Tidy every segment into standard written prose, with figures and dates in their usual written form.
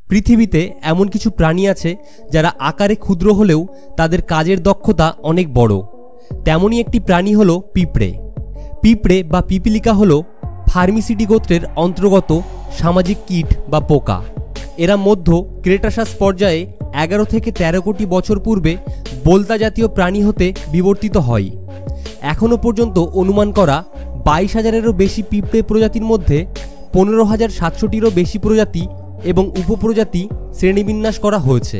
পৃথিবীতে এমন কিছু প্রাণী আছে যারা আকারে ক্ষুদ্র হলেও তাদের কাজের দক্ষতা অনেক বড়। তেমনই একটি প্রাণী হলো পিঁপড়ে। পিঁপড়ে বা পিপিলিকা হলো ফার্মিসিডি গোত্রের অন্তর্গত সামাজিক কীট বা পোকা। এরা মধ্য ক্রেটাসাস পর্যায়ে 11 থেকে 13 কোটি বছর পূর্বে বোলতা জাতীয় প্রাণী হতে বিবর্তিত হয়। এখনও পর্যন্ত অনুমান করা 22,000-এরও বেশি পিঁপড়ে প্রজাতির মধ্যে 15,700-টিরও বেশি প্রজাতি এবং উপপ্রজাতি শ্রেণীবিন্যাস করা হয়েছে।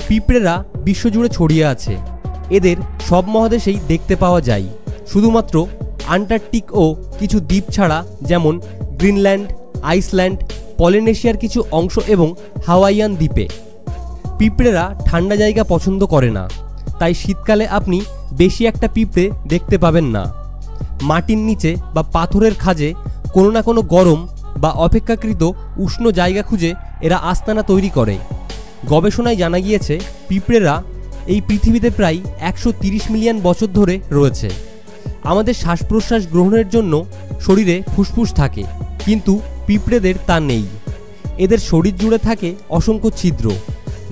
পিঁপড়েরা বিশ্বজুড়ে ছড়িয়ে আছে। এদের সব মহাদেশেই দেখতে পাওয়া যায়, শুধুমাত্র আন্টার্কটিক ও কিছু দ্বীপ ছাড়া, যেমন গ্রিনল্যান্ড, আইসল্যান্ড, পলিনেশিয়ার কিছু অংশ এবং হাওয়াইয়ান দ্বীপে। পিঁপড়েরা ঠান্ডা জায়গা পছন্দ করে না, তাই শীতকালে আপনি বেশি একটা পিঁপড়ে দেখতে পাবেন না। মাটির নিচে বা পাথরের খাঁজে কোনো না কোনো গরম বা অপেক্ষাকৃত উষ্ণ জায়গা খুঁজে এরা আস্তানা তৈরি করে। গবেষণায় জানা গিয়েছে পিঁপড়েরা এই পৃথিবীতে প্রায় 130 মিলিয়ন বছর ধরে রয়েছে। আমাদের শ্বাস প্রশ্বাস গ্রহণের জন্য শরীরে ফুসফুস থাকে, কিন্তু পিঁপড়েদের তা নেই। এদের শরীর জুড়ে থাকে অসংখ্য ছিদ্র,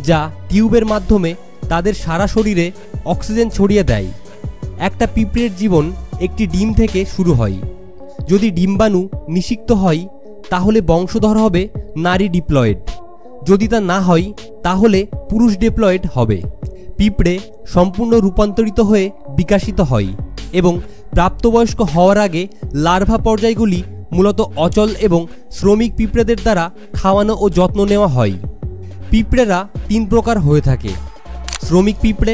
যা টিউবের মাধ্যমে তাদের সারা শরীরে অক্সিজেন ছড়িয়ে দেয়। একটা পিঁপড়ের জীবন একটি ডিম থেকে শুরু হয়। যদি ডিম্বাণু নিষিক্ত হয় তাহলে বংশধর হবে নারী ডিপ্লয়েড, যদি তা না হয় তাহলে পুরুষ ডিপ্লয়েড হবে। পিঁপড়ে সম্পূর্ণ রূপান্তরিত হয়ে বিকাশিত হয় এবং প্রাপ্তবয়স্ক হওয়ার আগে লার্ভা পর্যায়গুলি মূলত অচল এবং শ্রমিক পিঁপড়েদের দ্বারা খাওয়ানো ও যত্ন নেওয়া হয়। পিঁপড়েরা 3 প্রকার হয়ে থাকে: শ্রমিক পিঁপড়ে,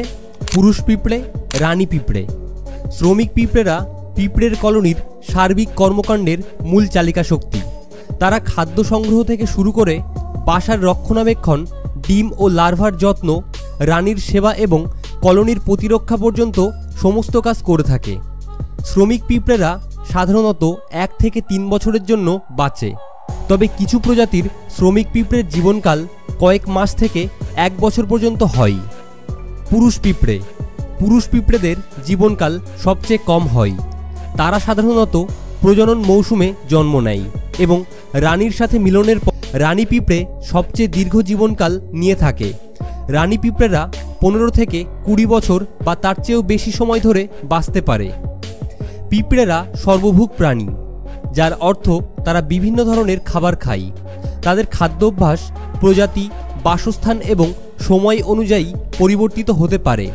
পুরুষ পিঁপড়ে, রানী পিঁপড়ে। শ্রমিক পিঁপড়েরা পিঁপড়ের কলোনির সার্বিক কর্মকাণ্ডের মূল চালিকা শক্তি। তারা খাদ্য সংগ্রহ থেকে শুরু করে বাসার রক্ষণাবেক্ষণ, ডিম ও লার্ভার যত্ন, রানীর সেবা এবং কলোনির প্রতিরক্ষা পর্যন্ত সমস্ত কাজ করে থাকে। শ্রমিক পিঁপড়েরা সাধারণত 1 থেকে 3 বছরের জন্য বাঁচে, তবে কিছু প্রজাতির শ্রমিক পিঁপড়ের জীবনকাল কয়েক মাস থেকে 1 বছর পর্যন্ত হয়। পুরুষ পিঁপড়ে। পুরুষ পিঁপড়েদের জীবনকাল সবচেয়ে কম হয়। তারা সাধারণত প্রজনন মৌসুমে জন্ম নেয় এবং রানীর সাথে মিলনের পর রানী পিঁপড়ে সবচেয়ে দীর্ঘ জীবনকাল নিয়ে থাকে। রানী পিঁপড়েরা 15 থেকে 20 বছর বা তার চেয়েও বেশি সময় ধরে বাঁচতে পারে। পিঁপড়েরা সর্বভুক প্রাণী, যার অর্থ তারা বিভিন্ন ধরনের খাবার খায়। তাদের খাদ্যাভ্যাস প্রজাতি, বাসস্থান এবং সময় অনুযায়ী পরিবর্তিত হতে পারে।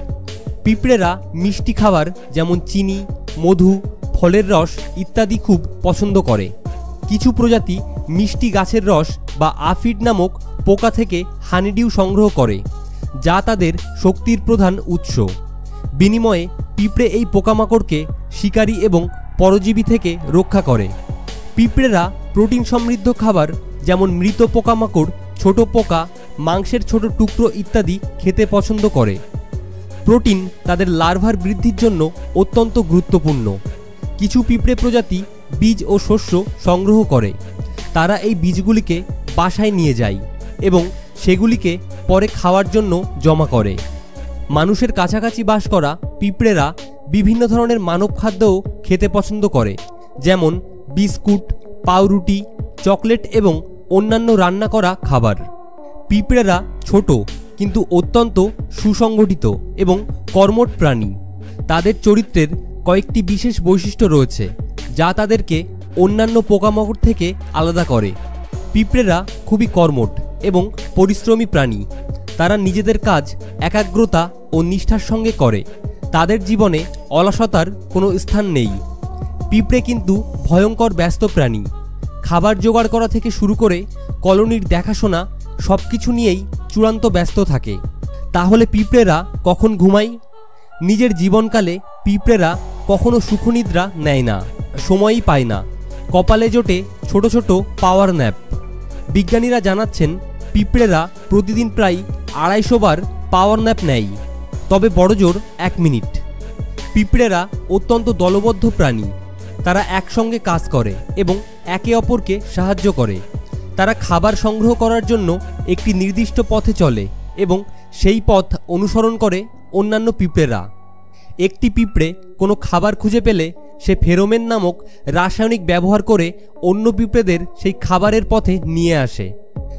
পিঁপড়েরা মিষ্টি খাবার যেমন চিনি, মধু, ফলের রস ইত্যাদি খুব পছন্দ করে। কিছু প্রজাতি মিষ্টি গাছের রস বা আফিড নামক পোকা থেকে হানিডিউ সংগ্রহ করে, যা তাদের শক্তির প্রধান উৎস। বিনিময়ে পিঁপড়ে এই পোকামাকড়কে শিকারী এবং পরজীবী থেকে রক্ষা করে। পিঁপড়েরা প্রোটিন সমৃদ্ধ খাবার যেমন মৃত পোকামাকড়, ছোট পোকা, মাংসের ছোট টুকরো ইত্যাদি খেতে পছন্দ করে। প্রোটিন তাদের লার্ভার বৃদ্ধির জন্য অত্যন্ত গুরুত্বপূর্ণ। কিছু পিঁপড়ে প্রজাতি বীজ ও শস্য সংগ্রহ করে। তারা এই বীজগুলিকে বাসায় নিয়ে যায় এবং সেগুলিকে পরে খাওয়ার জন্য জমা করে। মানুষের কাছাকাছি বাস করা পিঁপড়েরা বিভিন্ন ধরনের মানব খাদ্যও খেতে পছন্দ করে, যেমন বিস্কুট, পাউরুটি, চকলেট এবং অন্যান্য রান্না করা খাবার। পিঁপড়েরা ছোট কিন্তু অত্যন্ত সুসংগঠিত এবং কর্মঠ প্রাণী। তাদের চরিত্রের কয়েকটি বিশেষ বৈশিষ্ট্য রয়েছে, যা তাদেরকে অন্যান্য পোকামাকড় থেকে আলাদা করে। পিঁপড়েরা খুবই কর্মঠ এবং পরিশ্রমী প্রাণী। তারা নিজেদের কাজ একাগ্রতা ও নিষ্ঠার সঙ্গে করে। তাদের জীবনে অলসতার কোনো স্থান নেই। পিঁপড়ে কিন্তু ভয়ঙ্কর ব্যস্ত প্রাণী। খাবার জোগাড় করা থেকে শুরু করে কলোনির দেখাশোনা সবকিছু নিয়েই চূড়ান্ত ব্যস্ত থাকে। তাহলে পিঁপড়েরা কখন ঘুমায়? নিজের জীবনকালে পিঁপড়েরা কখনো সুখনিদ্রা নেয় না, সময়ই পায় না। কপালে জোটে ছোট ছোট পাওয়ার ন্যাপ। বিজ্ঞানীরা জানাচ্ছেন পিঁপড়েরা প্রতিদিন প্রায় 250 বার পাওয়ার ন্যাপ নেয়, তবে বড়জোর 1 মিনিট। পিঁপড়েরা অত্যন্ত দলবদ্ধ প্রাণী। তারা একসঙ্গে কাজ করে এবং একে অপরকে সাহায্য করে। তারা খাবার সংগ্রহ করার জন্য একটি নির্দিষ্ট পথে চলে এবং সেই পথ অনুসরণ করে অন্যান্য পিঁপড়েরা। একটি পিঁপড়ে কোনো খাবার খুঁজে পেলে সে ফেরোমেন নামক রাসায়নিক ব্যবহার করে অন্য পিঁপড়েদের সেই খাবারের পথে নিয়ে আসে।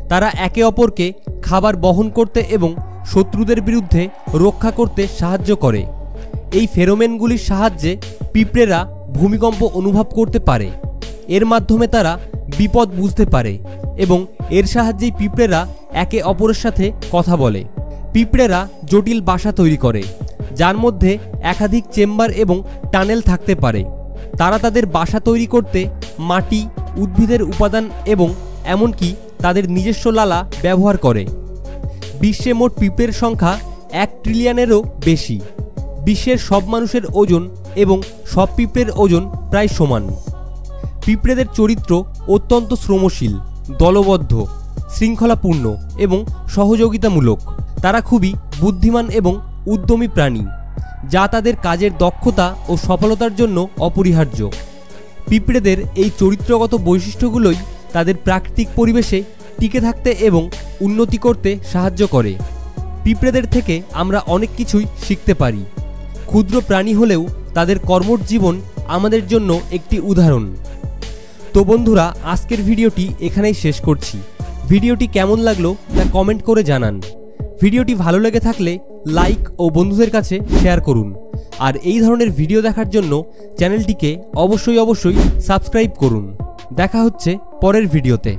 তারা একে অপরকে খাবার বহন করতে এবং শত্রুদের বিরুদ্ধে রক্ষা করতে সাহায্য করে। এই ফেরোমেনগুলির সাহায্যে পিঁপড়েরা ভূমিকম্প অনুভব করতে পারে। এর মাধ্যমে তারা বিপদ বুঝতে পারে এবং এর সাহায্যেই পিঁপড়েরা একে অপরের সাথে কথা বলে। পিঁপড়েরা জটিল বাসা তৈরি করে, যার মধ্যে একাধিক চেম্বার এবং টানেল থাকতে পারে। তারা তাদের বাসা তৈরি করতে মাটি, উদ্ভিদের উপাদান এবং এমনকি তাদের নিজস্ব লালা ব্যবহার করে। বিশ্বে মোট পিঁপড়ের সংখ্যা 1 ট্রিলিয়নেরও বেশি। বিশ্বের সব মানুষের ওজন এবং সব পিঁপড়ের ওজন প্রায় সমান। পিঁপড়েদের চরিত্র অত্যন্ত শ্রমশীল, দলবদ্ধ, শৃঙ্খলাপূর্ণ এবং সহযোগিতামূলক। তারা খুবই বুদ্ধিমান এবং উদ্যমী প্রাণী, যা তাদের কাজের দক্ষতা ও সফলতার জন্য অপরিহার্য। পিঁপড়েদের এই চরিত্রগত বৈশিষ্ট্যগুলোই তাদের প্রাকৃতিক পরিবেশে টিকে থাকতে এবং উন্নতি করতে সাহায্য করে। পিঁপড়েদের থেকে আমরা অনেক কিছুই শিখতে পারি। ক্ষুদ্র প্রাণী হলেও তাদের কর্মঠ জীবন আমাদের জন্য একটি উদাহরণ। তো বন্ধুরা, আজকের ভিডিওটি এখানেই শেষ করছি। ভিডিওটি কেমন লাগলো তা কমেন্ট করে জানান। ভিডিওটি ভালো লেগে থাকলে লাইক ও বন্ধুদের কাছে শেয়ার করুন। আর এই ধরনের ভিডিও দেখার জন্য চ্যানেলটিকে অবশ্যই সাবস্ক্রাইব করুন। দেখা হচ্ছে পরের ভিডিওতে।